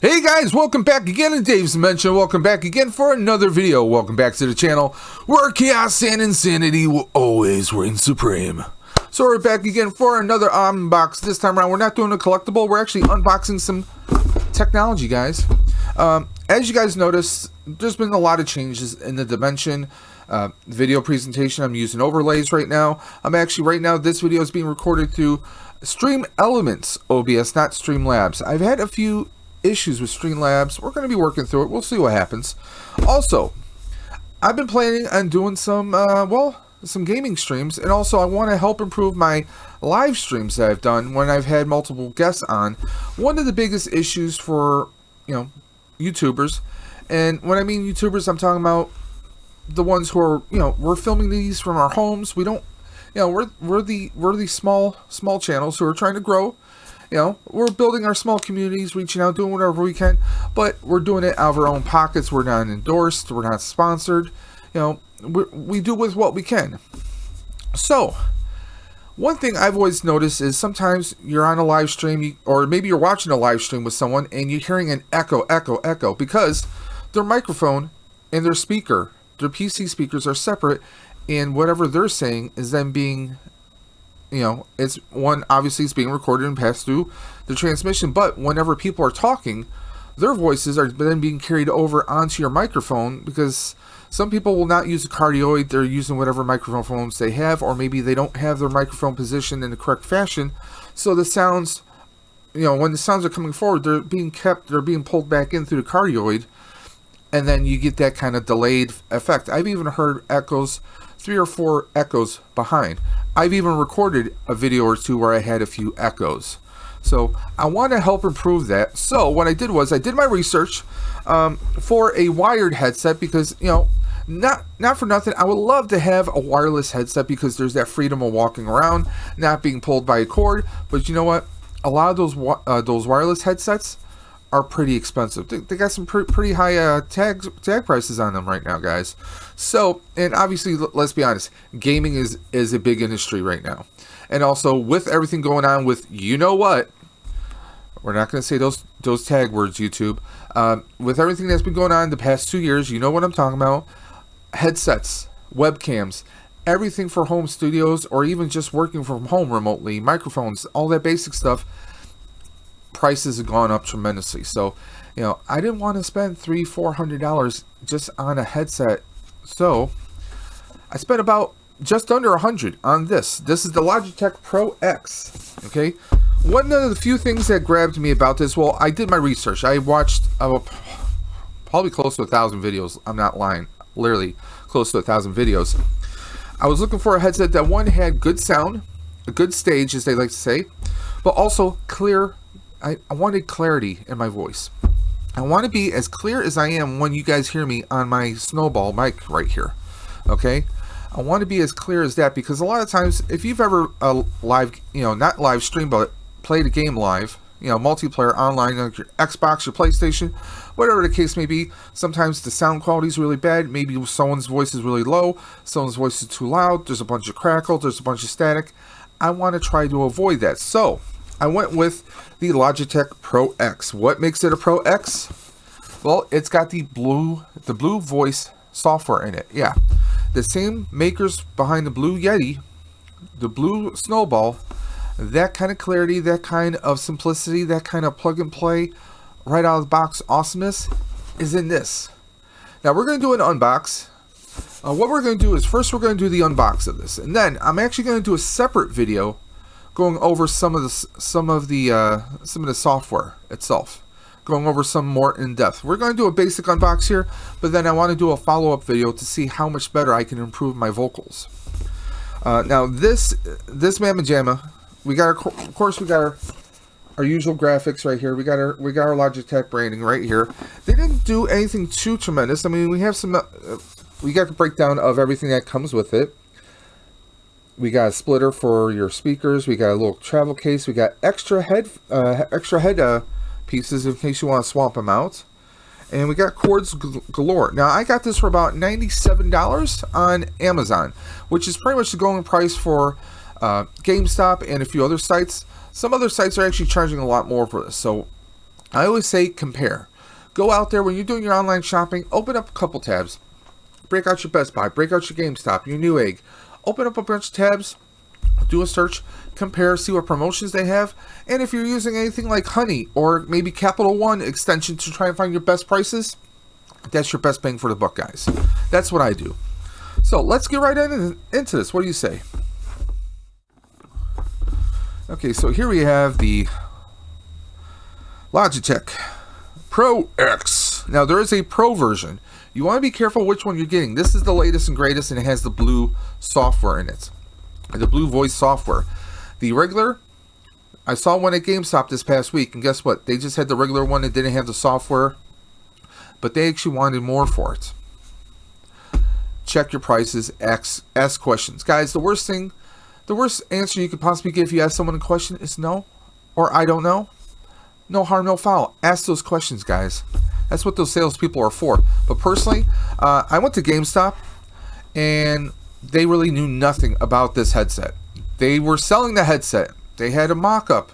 Hey guys, welcome back again to Dave's Dimension. Welcome back again for another video. Welcome back to the channel where chaos and insanity will always reign supreme. So we're back again for another unbox. This time around, we're not doing a collectible. We're actually unboxing some technology, guys. As you guys noticed, there's been a lot of changes in the Dimension video presentation. I'm using overlays right now. This video is being recorded through Stream Elements OBS, not Streamlabs. I've had a few issues with Streamlabs. We're going to be working through it. We'll see what happens. Also, I've been planning on doing some gaming streams, and also I want to help improve my live streams that I've done when I've had multiple guests on. One of the biggest issues for YouTubers, and when I mean YouTubers, I'm talking about the ones who are we're filming these from our homes. We don't, we're the small channels who are trying to grow. We're building our small communities, reaching out, doing whatever we can, but we're doing it out of our own pockets. We're not endorsed. We're not sponsored. We do with what we can. So, one thing I've always noticed is sometimes you're on a live stream, or maybe you're watching a live stream with someone, and you're hearing an echo, because their microphone and their speaker, their PC speakers are separate, and whatever they're saying is then being it's obviously it's being recorded and passed through the transmission, but whenever people are talking, their voices are then being carried over onto your microphone, because some people will not use a cardioid. They're using whatever microphones they have, or maybe they don't have their microphone positioned in the correct fashion. So the sounds, when the sounds are coming forward, they're being pulled back in through the cardioid, and then you get that kind of delayed effect. I've even heard echoes, 3 or 4 echoes behind. I've even recorded a video or two where I had a few echoes. So I want to help improve that. So what I did was I did my research for a wired headset, because not for nothing, I would love to have a wireless headset, because there's that freedom of walking around, not being pulled by a cord. But you know what? A lot of those wireless headsets are pretty expensive. They got some pretty high tag prices on them right now, guys. So, and obviously, let's be honest, gaming is a big industry right now. And also, with everything going on with, what, we're not going to say those tag words, YouTube. With everything that's been going on the past 2 years, you know what I'm talking about. Headsets, webcams, everything for home studios, or even just working from home remotely, microphones, all that basic stuff. Prices have gone up tremendously. So, I didn't want to spend $300-400 just on a headset. So, I spent about just under $100 on this. This is the Logitech Pro X. Okay. One of the few things that grabbed me about this, well, I did my research. I watched probably close to 1,000 videos. I'm not lying. Literally close to 1,000 videos. I was looking for a headset that, one, had good sound, a good stage, as they like to say, but also clear. I wanted clarity in my voice. I want to be as clear as I am when you guys hear me on my snowball mic right here. Okay? I want to be as clear as that, because a lot of times, if you've ever live, not live stream, but played a game live, multiplayer online, like your Xbox, your PlayStation, whatever the case may be, sometimes the sound quality is really bad. Maybe someone's voice is really low, someone's voice is too loud, there's a bunch of crackle, there's a bunch of static. I want to try to avoid that. So, I went with the Logitech Pro X. What makes it a Pro X? Well, it's got the Blue Voice software in it. Yeah, the same makers behind the Blue Yeti, the Blue Snowball. That kind of clarity, that kind of simplicity, that kind of plug and play, right out of the box awesomeness is in this. Now we're going to do an unbox. What we're going to do is, first we're going to do the unbox of this, and then I'm actually going to do a separate video going over some of the software itself, going over some more in depth. We're going to do a basic unbox here, but then I want to do a follow-up video to see how much better I can improve my vocals. Now this Mamma Jamma, we got our usual graphics right here. We got our Logitech branding right here. They didn't do anything too tremendous. I mean, we have some. We got the breakdown of everything that comes with it. We got a splitter for your speakers. We got a little travel case. We got extra head pieces in case you want to swap them out. And we got cords galore. Now, I got this for about $97 on Amazon, which is pretty much the going price for GameStop and a few other sites. Some other sites are actually charging a lot more for this. So I always say compare. Go out there when you're doing your online shopping, open up a couple tabs. Break out your Best Buy, break out your GameStop, your Newegg. Open up a bunch of tabs, do a search, compare, see what promotions they have. And if you're using anything like Honey or maybe Capital One extension to try and find your best prices, that's your best bang for the buck, guys. That's what I do. So let's get right into this. What do you say? Okay, so here we have the Logitech Pro X. Now there is a Pro version. You want to be careful which one you're getting. This is the latest and greatest, and it has the blue software in it. The blue voice software. The regular, I saw one at GameStop this past week, and guess what? They just had the regular one and didn't have the software, but they actually wanted more for it. Check your prices, ask questions. Guys, the worst answer you could possibly give if you ask someone a question is no, or I don't know. No harm, no foul. Ask those questions, guys. That's what those salespeople are for. But personally, I went to GameStop, and they really knew nothing about this headset. They were selling the headset. They had a mock-up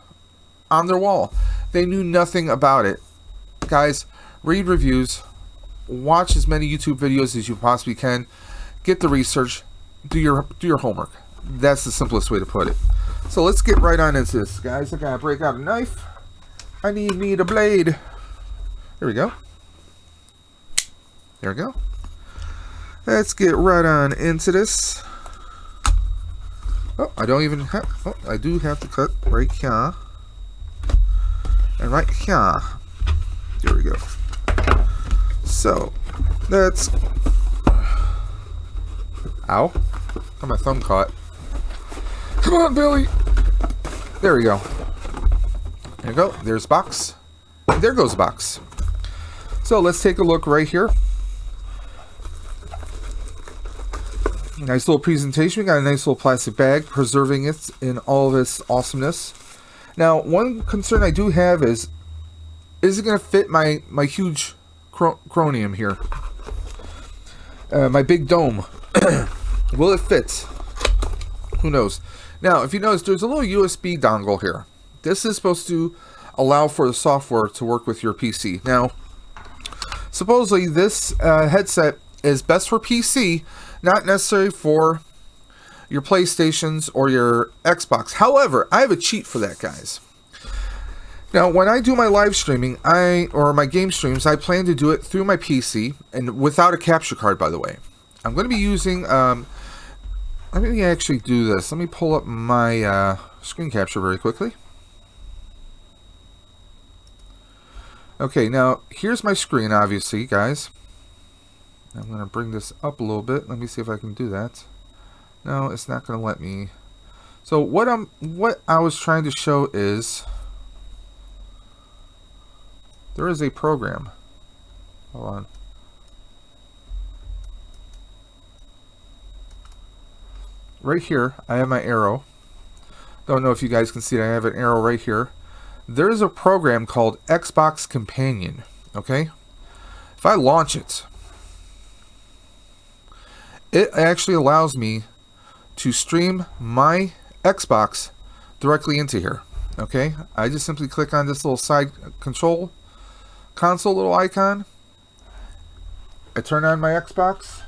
on their wall. They knew nothing about it. Guys, read reviews. Watch as many YouTube videos as you possibly can. Get the research. Do your homework. That's the simplest way to put it. So let's get right on into this, guys. I gotta break out a knife. I need a blade. There we go. There we go. Let's get right on into this. Oh, I don't even have... Oh, I do have to cut right here. And right here. There we go. So, let's... Ow. Got my thumb caught. Come on, Billy. There we go. There you go. There's box. And there goes box. So, let's take a look right here. Nice little presentation. We got a nice little plastic bag, preserving it in all of its awesomeness. Now, one concern I do have is it going to fit my huge cronium here? My big dome. Will it fit? Who knows? Now, if you notice, there's a little USB dongle here. This is supposed to allow for the software to work with your PC. Now, supposedly this headset is best for PC, not necessarily for your PlayStations or your Xbox. However, I have a cheat for that, guys. Now, when I do my live streaming, or my game streams, I plan to do it through my PC and without a capture card, by the way. I'm going to be using, let me actually do this. Let me pull up my screen capture very quickly. Okay, now, here's my screen, obviously, guys. I'm going to bring this up a little bit. Let me see if I can do that. No, it's not going to let me. So what I was trying to show is there is a program. Hold on. Right here, I have my arrow. Don't know if you guys can see it. I have an arrow right here. There is a program called Xbox Companion. Okay? If I launch it, it actually allows me to stream my Xbox directly into here. Okay? I just simply click on this little side control console little icon. I turn on my Xbox.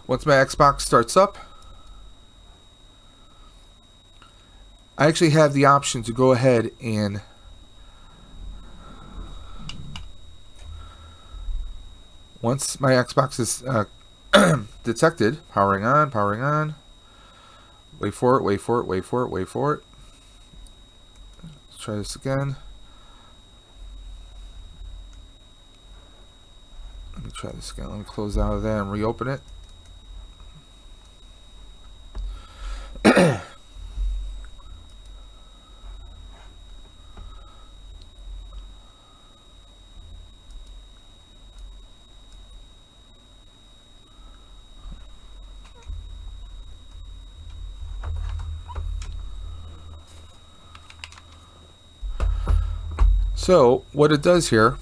Once my Xbox starts up, I actually have the option to go ahead and once my Xbox is detected, powering on, wait for it. Let's try this again. Let me try this again. Let me close out of that and reopen it. So what it does here,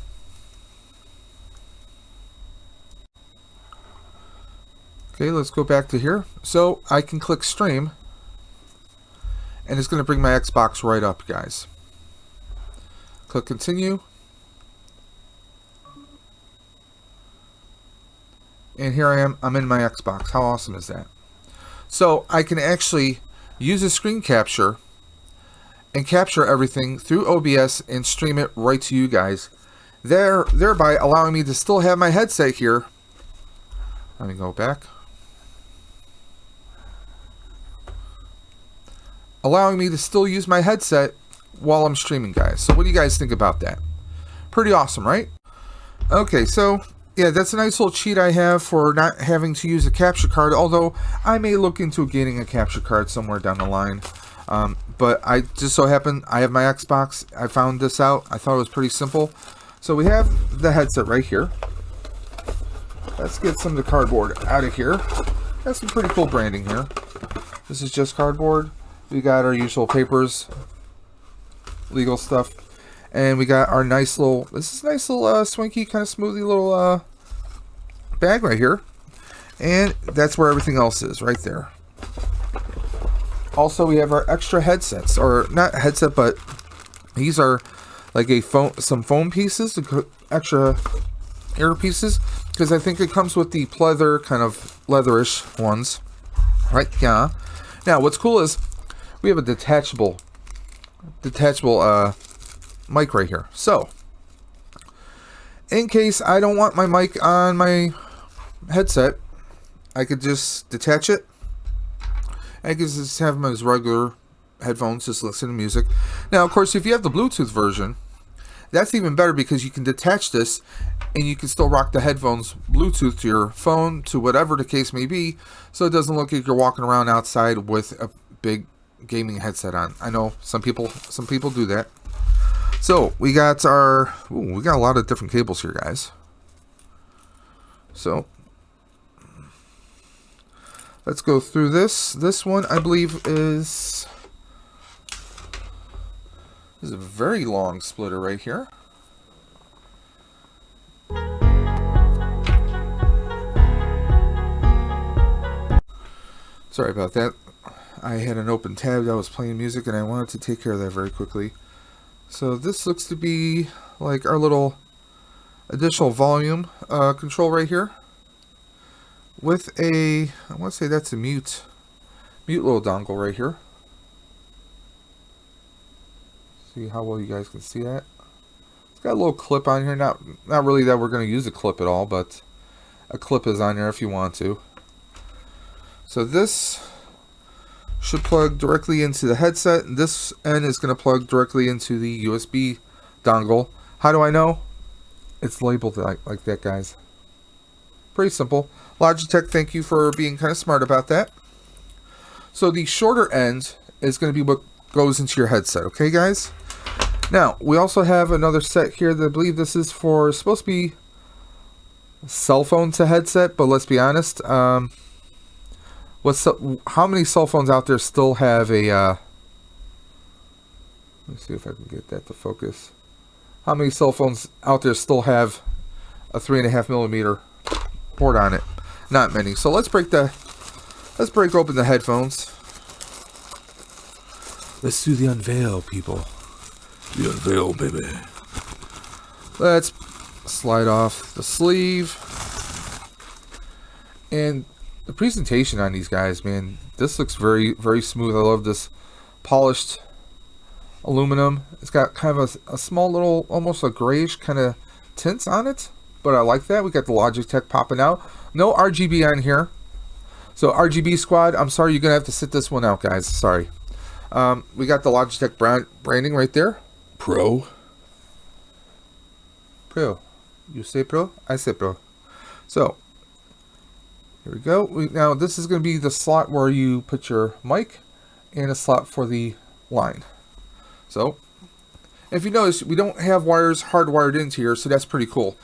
okay, let's go back to here. So I can click stream and it's going to bring my Xbox right up, guys. Click continue. And here I am. I'm in my Xbox. How awesome is that? So I can actually use a screen capture and capture everything through OBS and stream it right to you guys, thereby allowing me to still have my headset here. Let me go back. Allowing me to still use my headset while I'm streaming, guys. So what do you guys think about that? Pretty awesome, right? Okay, so yeah, that's a nice little cheat I have for not having to use a capture card, although I may look into getting a capture card somewhere down the line. But I just so happen I have my Xbox. I found this out. I thought it was pretty simple. So we have the headset right here. Let's get some of the cardboard out of here. Got some pretty cool branding here. This is just cardboard. We got our usual papers, legal stuff, and we got our nice little, this is a nice little swanky, kind of smoothie little bag right here. And that's where everything else is, right there. Also, we have our extra headsets, or not headset, but these are like a phone, some foam pieces, extra earpieces, because I think it comes with the pleather kind of leatherish ones, right? Yeah. Now, what's cool is we have a detachable mic right here. So, in case I don't want my mic on my headset, I could just detach it. I can just have them as regular headphones, just listen to music. Now, of course, if you have the Bluetooth version, that's even better because you can detach this and you can still rock the headphones Bluetooth to your phone, to whatever the case may be, so it doesn't look like you're walking around outside with a big gaming headset on. I know some people do that. So we got our, we got a lot of different cables here, guys. So let's go through this. This one, I believe, is a very long splitter right here. Sorry about that. I had an open tab that was playing music and I wanted to take care of that very quickly. So this looks to be like our little additional volume control right here. With a, I want to say that's a mute little dongle right here. See how well you guys can see that. It's got a little clip on here. Not really that we're going to use a clip at all, but a clip is on there if you want to. So this should plug directly into the headset, and this end is going to plug directly into the USB dongle. How do I know? It's labeled like that, guys. Pretty simple. Logitech, thank you for being kind of smart about that. So the shorter end is going to be what goes into your headset, okay, guys? Now, we also have another set here that I believe this is for, supposed to be cell phone to headset, but let's be honest, how many cell phones out there still have a, let me see if I can get that to focus. How many cell phones out there still have a 3.5mm port on it? Not many. So let's break open the headphones. Let's do the unveil, people. The unveil, baby. Let's slide off the sleeve. And the presentation on these guys, man, this looks very, very smooth. I love this polished aluminum. It's got kind of a small little, almost a grayish kind of tints on it, but I like that. We got the Logitech popping out. No RGB on here. So RGB squad, I'm sorry, you're going to have to sit this one out, guys. Sorry. We got the Logitech branding right there. Pro. You say pro? I say pro. So, here we go. Now, this is going to be the slot where you put your mic and a slot for the line. So, if you notice, we don't have wires hardwired into here, so that's pretty cool.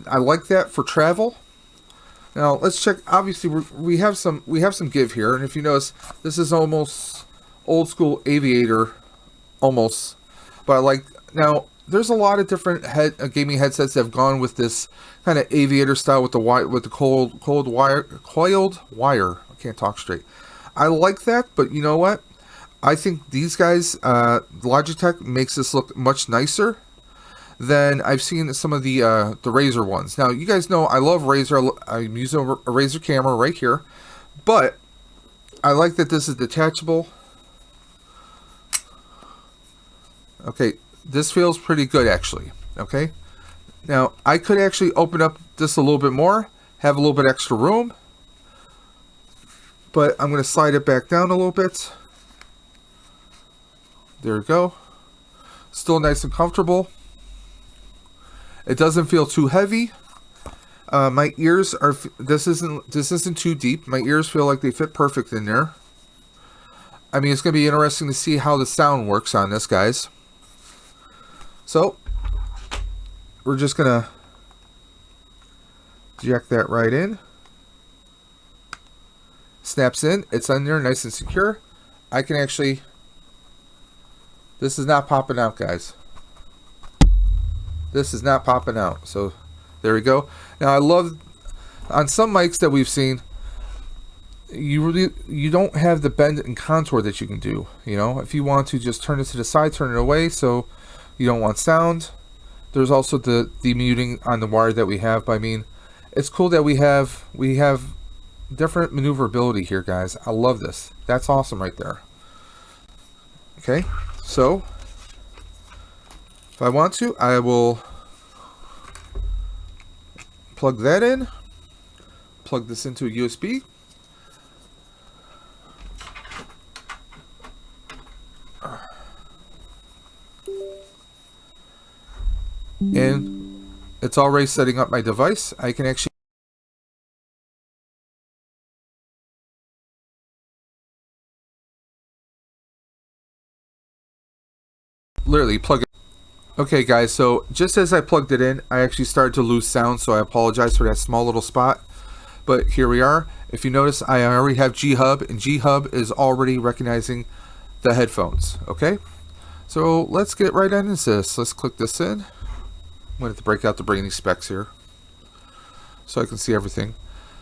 I like that for travel. Now, let's check. Obviously, we have some give here, and if you notice, this is almost old school aviator, almost. But I like, now there's a lot of different gaming headsets that have gone with this kind of aviator style with the coiled wire. I can't talk straight. I like that, but you know what? I think these guys, Logitech makes this look much nicer than I've seen some of the Razer ones. Now, you guys know I love Razer. I'm using a Razer camera right here, but I like that this is detachable. Okay, this feels pretty good actually. Okay, now I could actually open up this a little bit more, have a little bit extra room, but I'm going to slide it back down a little bit. There we go. Still nice and comfortable. It doesn't feel too heavy. My ears are. This isn't too deep. My ears feel like they fit perfect in there. I mean, it's going to be interesting to see how the sound works on this, guys. So we're just going to jack that right in. Snaps in. It's on there, nice and secure. I can actually. This is not popping out, guys. This is not popping out. So there we go. Now I love on some mics that we've seen, you don't have the bend and contour that you can do. You know, if you want to just turn it to the side, turn it away, so you don't want sound. There's also the demuting on the wire that we have. But I mean, it's cool that we have different maneuverability here, guys. I love this. That's awesome right there. Okay, so if I want to, I will plug that in, plug this into a USB, and it's already setting up my device. I can actually literally plug it. Okay guys, so just as I plugged it in, I actually started to lose sound, so I apologize for that small little spot. But here we are. If you notice, I already have G-Hub, and G-Hub is already recognizing the headphones. Okay, so let's get right into this. Let's click this in. I'm going to have to break out the brainy specs here so I can see everything.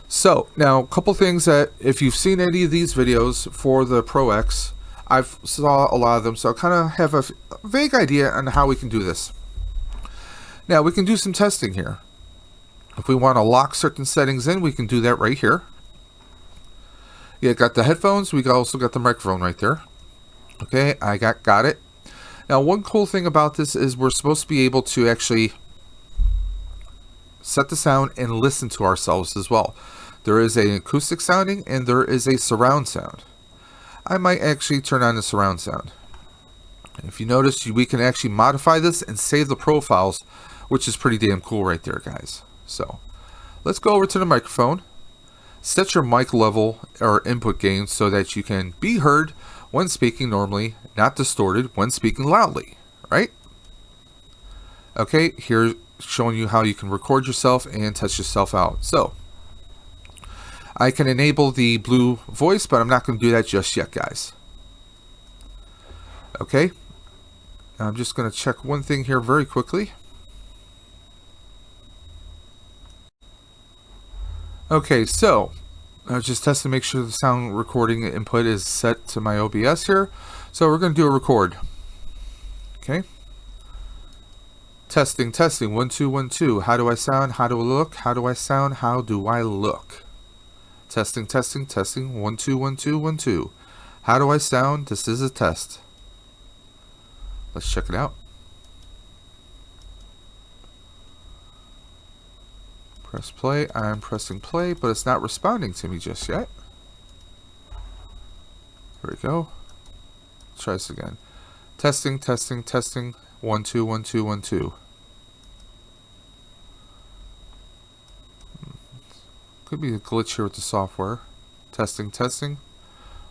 So now a couple things that if you've seen any of these videos for the Pro X, I've saw a lot of them, so I kind of have a vague idea on how we can do this. Now we can do some testing here. If we want to lock certain settings in, we can do that right here. Yeah, got the headphones. We also got the microphone right there. Okay, I got it. Now one cool thing about this is we're supposed to be able to actually set the sound and listen to ourselves as well. There is an acoustic sounding and there is a surround sound. I might actually turn on the surround sound. If you notice, we can actually modify this and save the profiles, which is pretty damn cool right there, guys. So let's go over to the microphone. Set your mic level or input gain so that you can be heard when speaking normally, not distorted when speaking loudly, right? Okay, here's showing you how you can record yourself and test yourself out. So I can enable the blue voice, but I'm not going to do that just yet, guys. Okay, I'm just going to check one thing here very quickly. Okay, so I was just testing to make sure the sound recording input is set to my OBS here. So we're going to do a record. Okay. Testing, 1 2 1 2. How do I sound? How do I look? How do I sound? How do I look? Testing, 1 2 1 2 1 2. How do I sound? This is a test. Let's check it out. Press play. I'm pressing play, but it's not responding to me just yet. Here we go. Let's try this again. Testing, 1 2 1 2 1 2. Could be a glitch here with the software. Testing,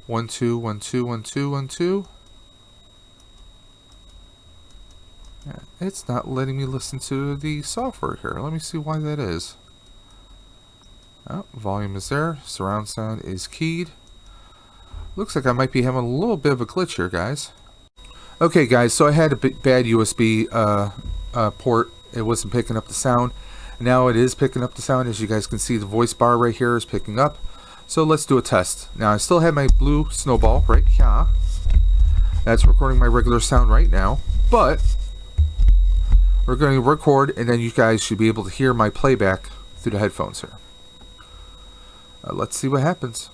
1 2 1 2 1 2 1 2. Yeah, it's not letting me listen to the software here. Let me see why that is. Oh, volume is there. Surround sound is keyed. Looks like I might be having a little bit of a glitch here, guys. Okay, guys, so I had a bad USB port. It wasn't picking up the sound. Now it is picking up the sound. As you guys can see, the voice bar right here is picking up. So let's do a test. Now I still have my blue snowball right here. That's recording my regular sound right now, but we're going to record, and then you guys should be able to hear my playback through the headphones here. Let's see what happens.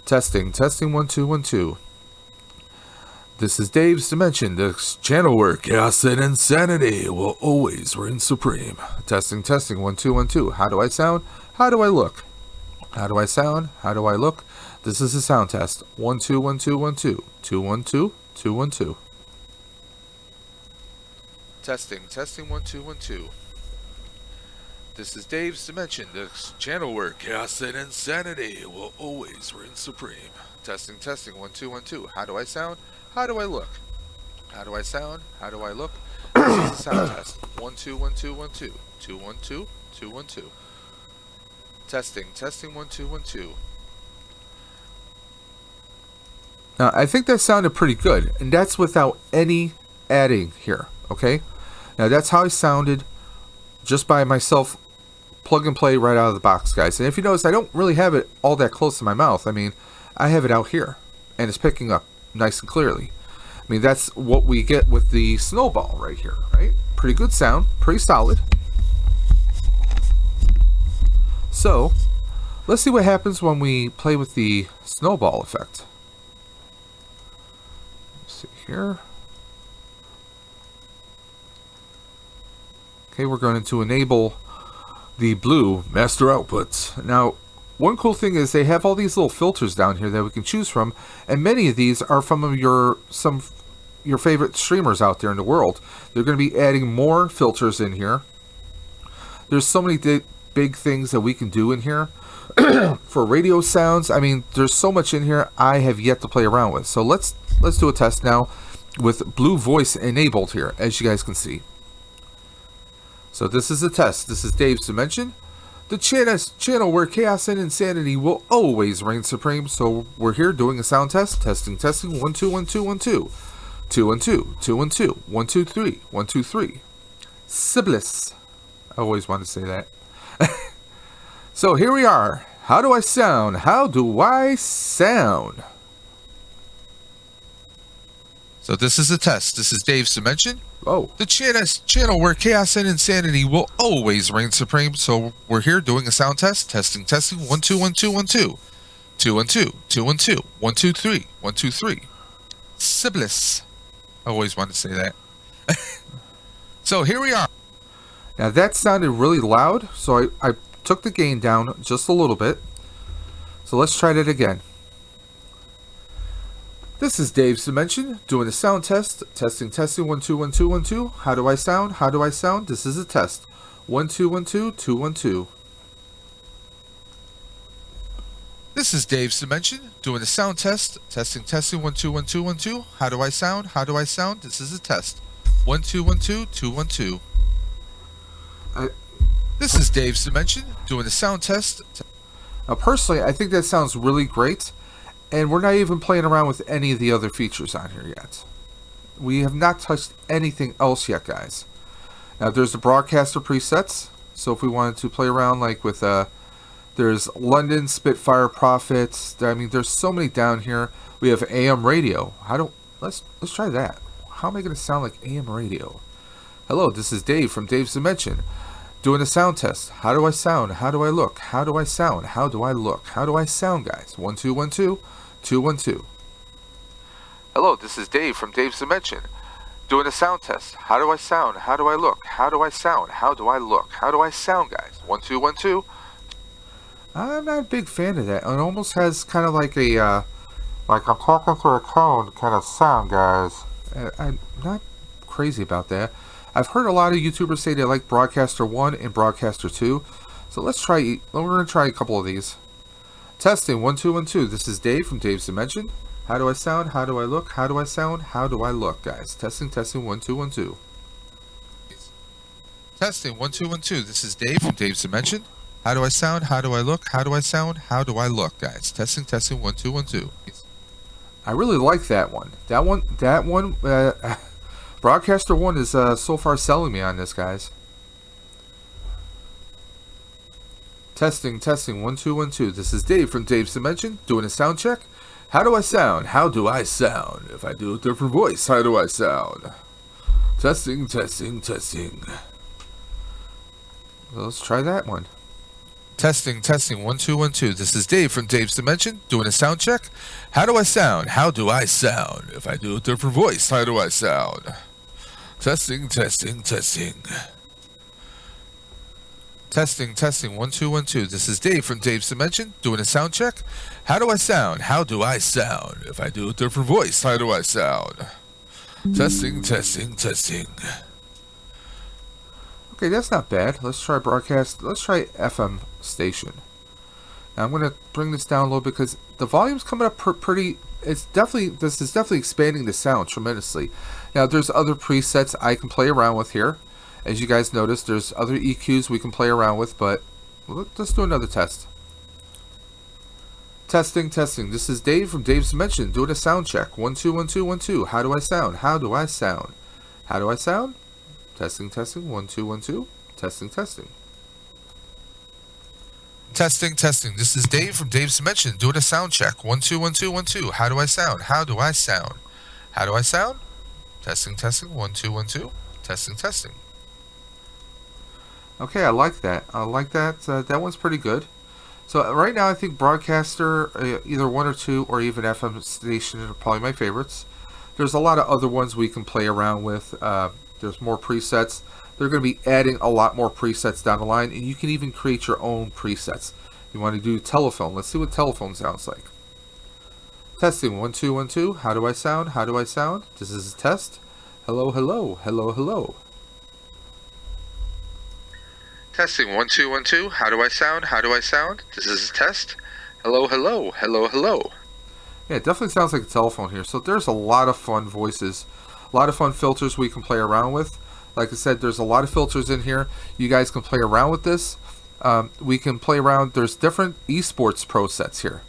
Testing 1 2 1 2. This is Dave's Dimension, the channel where chaos and insanity will always reign supreme. Testing 1 2 1 2. How do I sound? How do I look? How do I sound? How do I look? This is a sound test. 1 2 1 2 1 2. 2 1 2 2 1 2. Testing 1 2 1 2. This is Dave's Dimension, the channel where chaos and insanity will always reign supreme. Testing 1 2 1 2. How do I sound? How do I look? How do I sound? How do I look? This is a sound test. 1 2 1 2 1 2. 2 1 2 2 1 2. Testing 1 2 1 2. Now, I think that sounded pretty good, and that's without any adding here, okay? Now, that's how I sounded just by myself, plug and play right out of the box, guys. And if you notice, I don't really have it all that close to my mouth. I mean, I have it out here, and it's picking up nice and clearly. I mean, that's what we get with the snowball right here, right? Pretty good sound, pretty solid. So, let's see what happens when we play with the snowball effect. Here. Okay, we're going to enable the blue master outputs. Now, one cool thing is they have all these little filters down here that we can choose from, and many of these are from your favorite streamers out there in the world. They're going to be adding more filters in here. There's so many big things that we can do in here for radio sounds. I mean, there's so much in here I have yet to play around with. So let's do a test now with blue voice enabled here, as you guys can see. So this is a test. This is Dave's Dimension, the channel where chaos and insanity will always reign supreme. So we're here doing a sound test. Testing 1 2 1 2 1 2. 2 1 2 2 1 2 1 2 3 1 2 3. Siblis. I always wanted to say that. So here we are. How do I sound? How do I sound? So this is a test. This is Dave's Dimension. Oh. The channel where chaos and insanity will always reign supreme. So we're here doing a sound test. Testing 1 2 1 2 1 2. 2 1 2 2 1 2 1 2 3 1 2 3. Siblis. I always wanted to say that. So here we are. Now that sounded really loud, so I took the gain down just a little bit. So let's try that again. This is Dave's Dimension, doing a sound test. Testing 1 2 1 2 1 2. How do I sound? How do I sound? This is a test. 1 2 1 2 2 1 2. This is Dave's Dimension, doing a sound test. Testing 1 2 1 2 1 2. How do I sound? How do I sound? This is a test. 1 2 1 2 2 1 2. This is Dave's Dimension, doing a sound test. Now, personally, I think that sounds really great, and we're not even playing around with any of the other features on here yet. We have not touched anything else yet, guys. Now, there's the broadcaster presets, so if we wanted to play around like with, there's London, Spitfire, Profits. I mean, there's so many down here. We have AM radio. Let's try that. How am I going to sound like AM radio? Hello, this is Dave from Dave's Dimension, doing a sound test. How do I sound? How do I look? How do I sound? How do I look? How do I sound, guys? 1 2 1 2 2 1 2. Hello, this is Dave from Dave's Dimension, doing a sound test. How do I sound? How do I look? How do I sound? How do I look? How do I sound, guys? 1 2 1 2. I'm not a big fan of that. It almost has kind of like a like I'm talking through a cone kind of sound, guys. I'm not crazy about that. I've heard a lot of YouTubers say they like Broadcaster 1 and Broadcaster 2. So we're going to try a couple of these. Testing 1 2 1 2. This is Dave from Dave's Dimension. How do I sound? How do I look? How do I sound? How do I look, guys? Testing 1 2 1 2. Testing 1 2 1 2. This is Dave from Dave's Dimension. How do I sound? How do I look? How do I sound? How do I look, guys? Testing 1 2 1 2. I really like that one. That one. Broadcaster 1 is so far selling me on this, guys. Testing, testing, 1 2 1 2. This is Dave from Dave's Dimension doing a sound check. How do I sound? How do I sound? If I do a different voice, how do I sound? Testing, testing, testing. Let's try that one. Testing, testing, 1 2 1 2. This is Dave from Dave's Dimension doing a sound check. How do I sound? How do I sound? If I do a different voice, how do I sound? Testing, testing, testing. Testing, testing, 1 2 1 2. This is Dave from Dave's Dimension doing a sound check. How do I sound? How do I sound? If I do a different voice, how do I sound? Testing, testing, testing. Okay, that's not bad. Let's try broadcast. Let's try FM station. Now I'm going to bring this down a little bit because the volume's coming up pretty. This is definitely expanding the sound tremendously. Now there's other presets I can play around with here. As you guys notice, there's other EQs we can play around with, but let's do another test. Testing, testing. This is Dave from Dave's Dimension doing a sound check. 1 2 1 2 1 2. How do I sound? How do I sound? How do I sound? Testing, testing. 1 2 1 2. Testing, testing. Testing, testing. This is Dave from Dave's Dimension doing a sound check. 1 2 1 2 1 2. How do I sound? How do I sound? How do I sound? Testing, testing. 1 2 1 2. Testing, testing. Okay, I like that. I like that. That one's pretty good. So right now, I think broadcaster, either 1 or 2, or even FM station are probably my favorites. There's a lot of other ones we can play around with. There's more presets. They're going to be adding a lot more presets down the line, and you can even create your own presets. You want to do telephone. Let's see what telephone sounds like. Testing 1 2 1 2. How do I sound? How do I sound? This is a test. Hello, hello, hello, hello. Testing 1 2 1 2. How do I sound? How do I sound? This is a test. Hello, hello, hello, hello. Yeah, it definitely sounds like a telephone here. So there's a lot of fun voices, a lot of fun filters we can play around with. Like I said, there's a lot of filters in here. You guys can play around with this. We can play around. There's different esports pro sets here.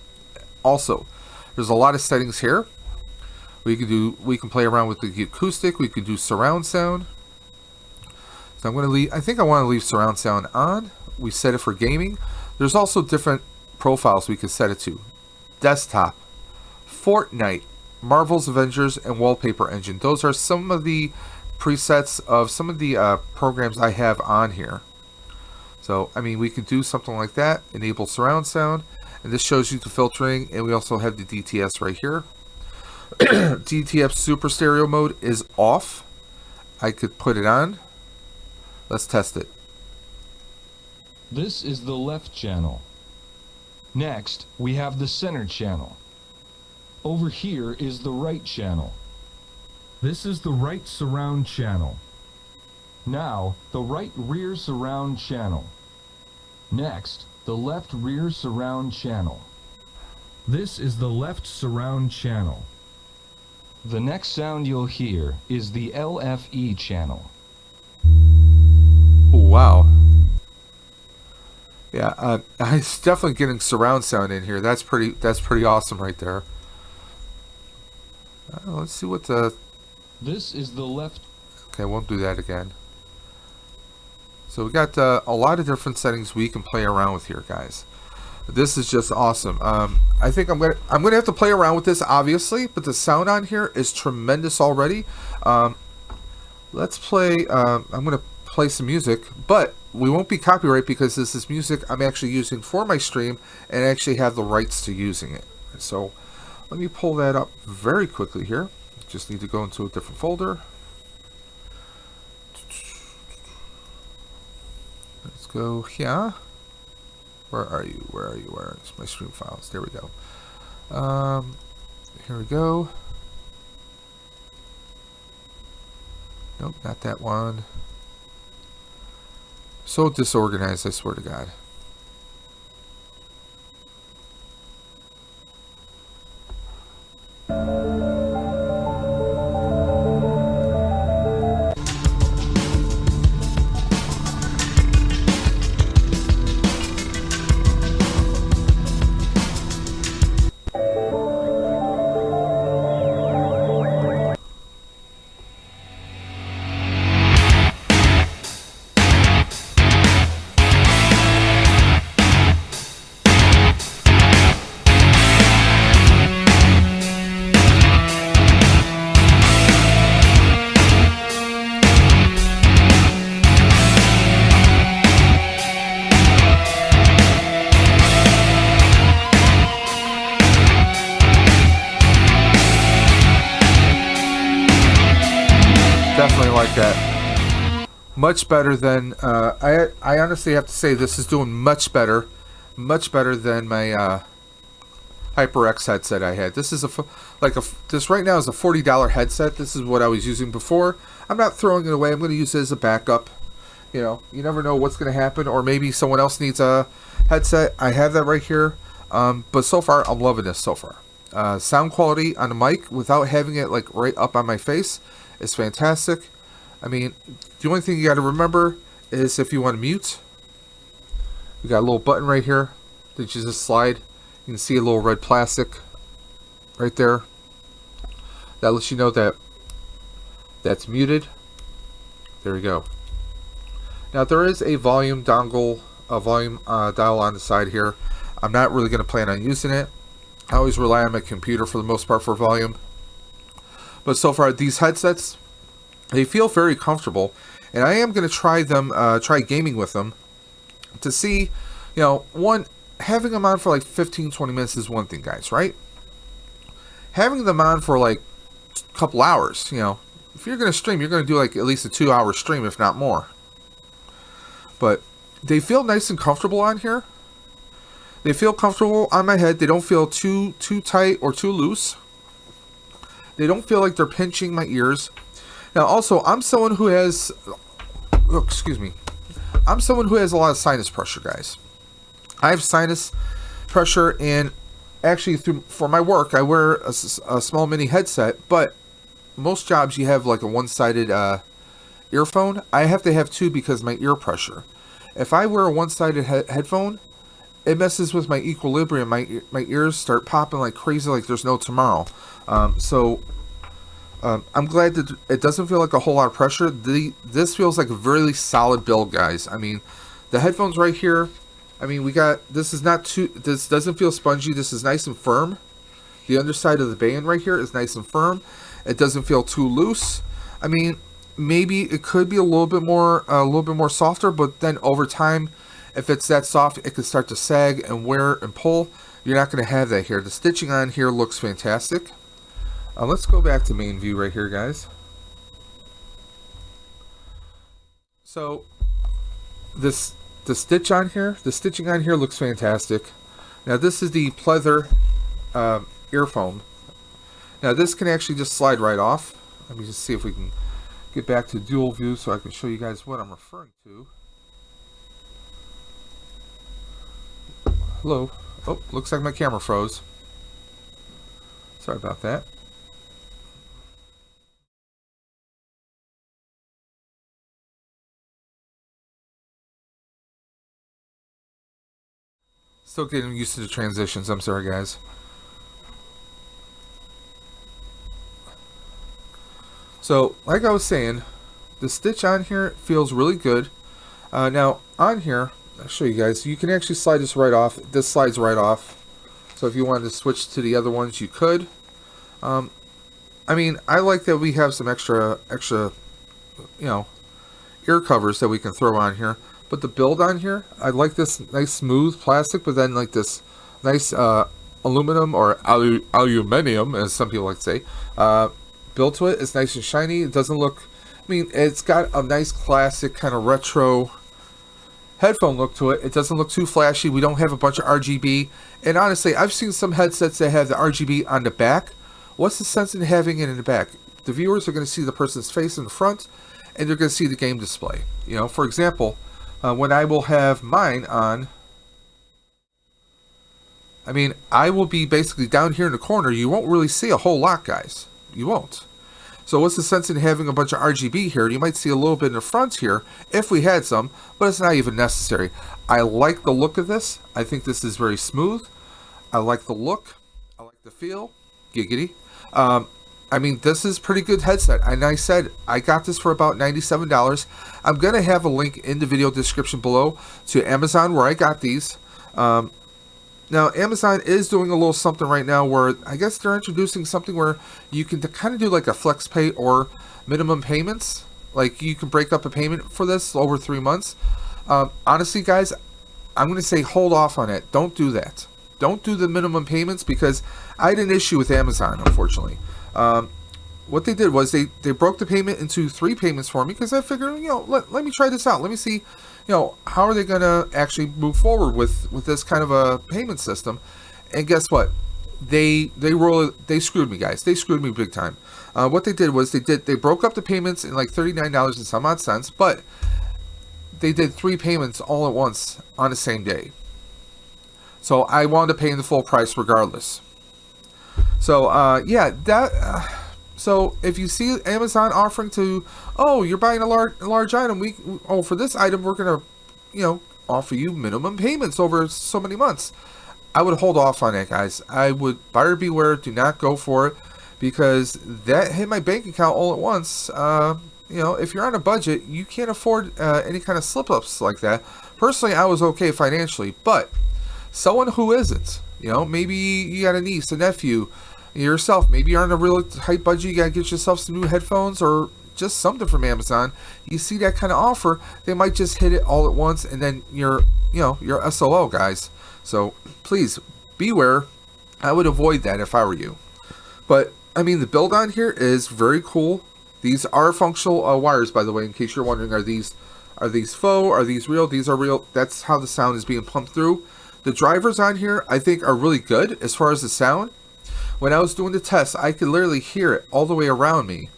Also, there's a lot of settings here. We can play around with the acoustic. We can do surround sound. So I'm going to leave. I think I want to leave surround sound on. We set it for gaming. There's also different profiles we can set it to. Desktop, Fortnite, Marvel's Avengers, and Wallpaper Engine. Those are some of the presets of some of the programs I have on here. So I mean, we can do something like that. Enable surround sound, and this shows you the filtering. And we also have the DTS right here. DTS Super Stereo mode is off. I could put it on. Let's test it. This is the left channel. Next, we have the center channel. Over here is the right channel. This is the right surround channel. Now, the right rear surround channel. Next, the left rear surround channel. This is the left surround channel. The next sound you'll hear is the LFE channel. Wow. Yeah, it's definitely getting surround sound in here. That's pretty awesome right there. Let's see what the... This is the left... Okay, I won't do that again. So we got a lot of different settings we can play around with here, guys. This is just awesome. I think I'm gonna have to play around with this, obviously, but the sound on here is tremendous already. Let's play... I'm gonna play some music, but we won't be copyright because this is music I'm actually using for my stream and I actually have the rights to using it. So let me pull that up very quickly here. Just need to go into a different folder. Let's go here. Where are you? Where are you? Where is my stream files? There we go. Here we go. Nope, not that one. So disorganized, I swear to God. much better than I honestly have to say this is doing much better than my HyperX headset I had. This is this right now is a $40 headset. This is what I was using before. I'm not throwing it away. I'm going to use it as a backup. You know, you never know what's going to happen, or maybe someone else needs a headset. I have that right here. But so far, I'm loving this so far. Sound quality on the mic without having it like right up on my face is fantastic. I mean, the only thing you got to remember is if you want to mute, you got a little button right here that you just slide. You can see a little red plastic right there. That lets you know that that's muted. There we go. Now there is a volume dongle, a volume dial on the side here. I'm not really going to plan on using it. I always rely on my computer for the most part for volume. But so far, these headsets, they feel very comfortable, and I am going to try them, try gaming with them to see, you know, having them on for like 15-20 minutes is one thing, guys, right? Having them on for like a couple hours, you know, if you're going to stream, you're going to do like at least a 2-hour stream, if not more. But they feel nice and comfortable on here. They feel comfortable on my head. They don't feel too tight or too loose. They don't feel like they're pinching my ears. Now, also, I'm someone who has, I'm someone who has a lot of sinus pressure, guys. I have sinus pressure, and actually, for my work, I wear a small mini headset. But most jobs, you have like a one-sided earphone. I have to have two because of my ear pressure. If I wear a one-sided headphone, it messes with my equilibrium. My ears start popping like crazy, like there's no tomorrow. I'm glad that it doesn't feel like a whole lot of pressure. This feels like a really solid build, guys. I mean, the headphones right here, I mean, this doesn't feel spongy. This is nice and firm. The underside of the band right here is nice and firm. It doesn't feel too loose. I mean, maybe it could be a little bit more softer, but then over time, if it's that soft, it could start to sag and wear and pull. You're not going to have that here. The stitching on here looks fantastic. Let's go back to main view right here, guys. So the stitching on here looks fantastic. Now this is the Pleather Earphone. Now this can actually just slide right off. Let me just see if we can get back to dual view so I can show you guys what I'm referring to. Hello. Oh, looks like my camera froze. Sorry about that. Still getting used to the transitions. I'm sorry, guys. So, like I was saying, the stitch on here feels really good. Now, on here, I'll show you guys. You can actually slide this right off. This slides right off. So if you wanted to switch to the other ones, you could. I mean, I like that we have some extra, you know, ear covers that we can throw on here. But the build on here, I like this nice smooth plastic, but then like this nice aluminum or aluminum, as some people like to say, built to it. It's nice and shiny. It doesn't look, I mean, it's got a nice classic kind of retro headphone look to it. It doesn't look too flashy. We don't have a bunch of RGB. And honestly, I've seen some headsets that have the RGB on the back. What's the sense in having it in the back? The viewers are going to see the person's face in the front, and they're going to see the game display. You know, for example, when I will have mine on, I mean, I will be basically down here in the corner. You won't really see a whole lot, guys. You won't. So what's the sense in having a bunch of RGB here? You might see a little bit in the front here, if we had some, but it's not even necessary. I like the look of this. I think this is very smooth. I like the look. I like the feel. Giggity. I mean, this is pretty good headset. And I said, I got this for about $97. I'm going to have a link in the video description below to Amazon where I got these. Now, Amazon is doing a little something right now where I guess they're introducing something where you can kind of do like a flex pay or minimum payments. Like you can break up a payment for this over 3 months. Honestly, guys, I'm going to say hold off on it. Don't do that. Don't do the minimum payments because I had an issue with Amazon, unfortunately. what they did was they broke the payment into 3 payments for me, because I figured, let me try this out. Let me see, how are they going to actually move forward with this kind of a payment system. And guess what? They screwed me, guys. They screwed me big time. What they did was they broke up the payments in like $39 and some odd cents, but they did 3 payments all at once on the same day. So I wound up paying the full price regardless. So so if you see Amazon offering to, you're buying a large item, for this item we're gonna, offer you minimum payments over so many months, I would hold off on that, guys. I would buyer beware. Do not go for it, because that hit my bank account all at once. If you're on a budget, you can't afford any kind of slip-ups like that. Personally, I was okay financially, but someone who isn't, maybe you got a niece, a nephew, yourself, maybe you're on a real tight budget, you gotta get yourself some new headphones or just something from Amazon. You see that kind of offer, they might just hit it all at once, and then you're SOL, guys. So please beware. I would avoid that if I were you. But I mean, the build on here is very cool. These are functional wires, by the way, in case you're wondering, are these faux? Are these real? These are real. That's how the sound is being pumped through. The drivers on here, I think, are really good as far as the sound. When I was doing the tests, I could literally hear it all the way around me.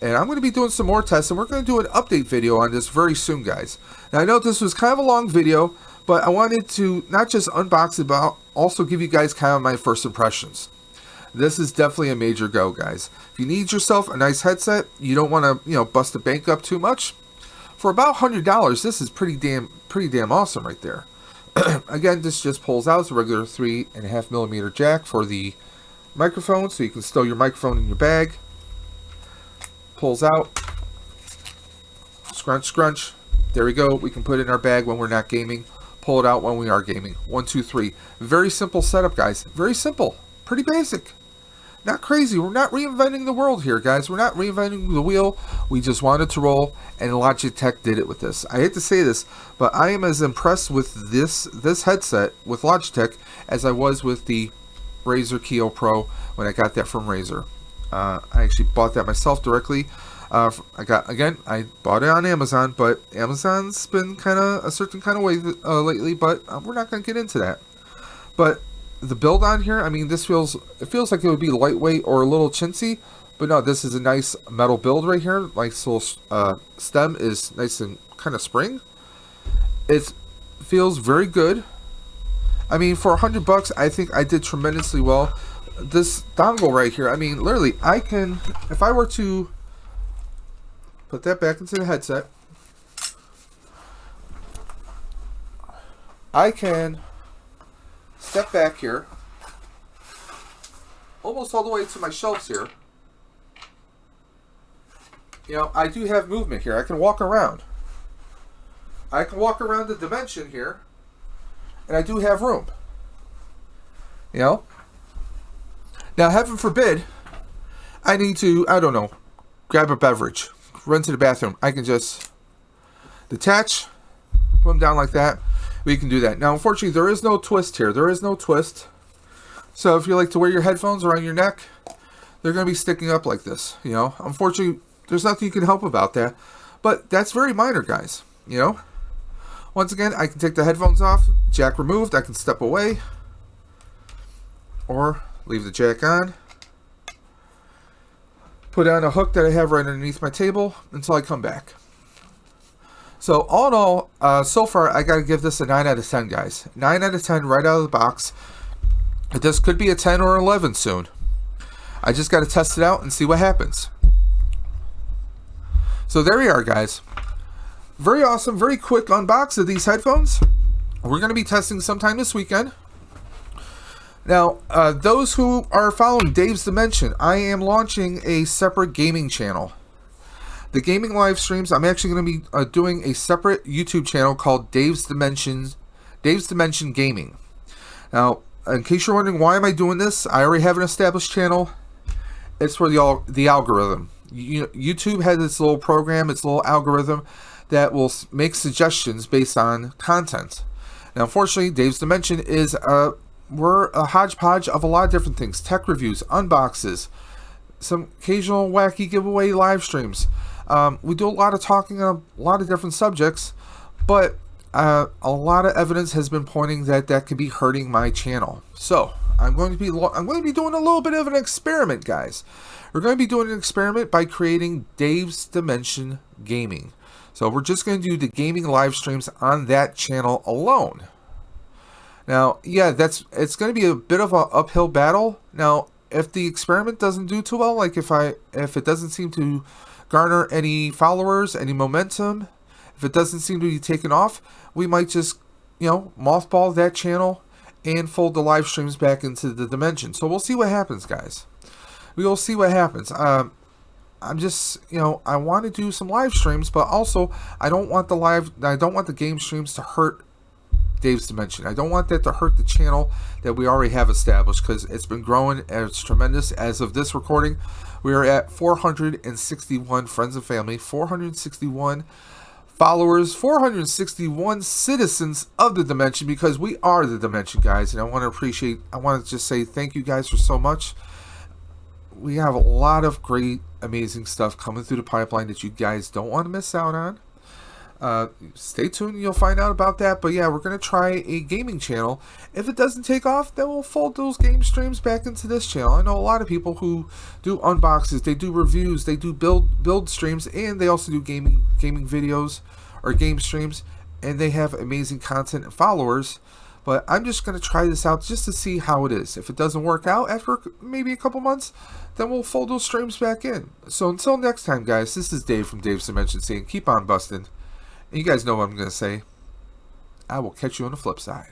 And I'm going to be doing some more tests, and we're going to do an update video on this very soon, guys. Now, I know this was kind of a long video, but I wanted to not just unbox it, but also give you guys kind of my first impressions. This is definitely a major go, guys. If you need yourself a nice headset, you don't want to, bust the bank up too much, for about $100, this is pretty damn awesome right there. Again, this just pulls out. It's a regular 3.5mm jack for the microphone, so you can stow your microphone in your bag. Pulls out. Scrunch, scrunch. There we go. We can put it in our bag when we're not gaming. Pull it out when we are gaming. 1, 2, 3. Very simple setup, guys. Very simple. Pretty basic. Not crazy. We're not reinventing the world here, guys. We're not reinventing the wheel. We just wanted to roll, and Logitech did it with this. I hate to say this, but I am as impressed with this headset with Logitech as I was with the Razer Keo Pro when I got that from Razer. I actually bought that myself directly. I bought it on Amazon, but Amazon's been kind of a certain kind of way lately, but we're not going to get into that. But the build on here, I mean, it feels like it would be lightweight or a little chintzy, but no, this is a nice metal build right here. Nice little stem is nice and kind of spring. It feels very good. I mean, for $100, I think I did tremendously well. This dongle right here, I mean, literally, I can, if I were to put that back into the headset, I can step back here, almost all the way to my shelves here. I do have movement here. I can walk around. I can walk around the dimension here, and I do have room. Now, heaven forbid, I need to, I don't know, grab a beverage, run to the bathroom. I can just detach, put them down like that. We can do that. Now, unfortunately, there is no twist here. There is no twist. So if you like to wear your headphones around your neck, they're going to be sticking up like this. Unfortunately, there's nothing you can help about that. But that's very minor, guys. Once again, I can take the headphones off, jack removed. I can step away, or leave the jack on. Put on a hook that I have right underneath my table until I come back. So all in all, so far I got to give this a 9 out of 10, guys. 9 out of 10 right out of the box. This could be a 10 or 11 soon. I just got to test it out and see what happens. So there we are, guys. Very awesome, very quick unbox of these headphones. We're going to be testing sometime this weekend. Now, those who are following Dave's Dimension, I am launching a separate gaming channel. The gaming live streams, I'm actually going to be doing a separate YouTube channel called Dave's Dimension Gaming. Now, in case you're wondering why am I doing this, I already have an established channel. It's for the algorithm. YouTube has its little program, its little algorithm that will make suggestions based on content. Now, unfortunately, Dave's Dimension is we're a hodgepodge of a lot of different things: tech reviews, unboxes, some occasional wacky giveaway live streams. We do a lot of talking on a lot of different subjects, but a lot of evidence has been pointing that that could be hurting my channel. So I'm going to be doing a little bit of an experiment, guys. We're going to be doing an experiment by creating Dave's Dimension Gaming. So we're just going to do the gaming live streams on that channel alone. Now, yeah, it's going to be a bit of an uphill battle. Now, if the experiment doesn't do too well, like if it doesn't seem to garner any followers, any momentum, if it doesn't seem to be taken off, we might just, mothball that channel and fold the live streams back into the dimension. So we'll see what happens, guys. We will see what happens. I'm just, I want to do some live streams, but also I don't want the game streams to hurt Dave's Dimension. I don't want that to hurt the channel that we already have established, because it's been growing and it's tremendous. As of this recording, we are at 461 friends and family, 461 followers, 461 citizens of the Dimension, because we are the Dimension, guys. And I want to just say thank you guys for so much. We have a lot of great, amazing stuff coming through the pipeline that you guys don't want to miss out on. Stay tuned, you'll find out about that. But yeah, we're going to try a gaming channel. If it doesn't take off, then we'll fold those game streams back into this channel. I know a lot of people who do unboxes, they do reviews, they do build streams, and they also do gaming videos or game streams, and they have amazing content and followers. But I'm just going to try this out just to see how it is. If it doesn't work out after maybe a couple months, then we'll fold those streams back in. So until next time, guys, this is Dave from Dave's Dimension saying keep on busting. And you guys know what I'm going to say. I will catch you on the flip side.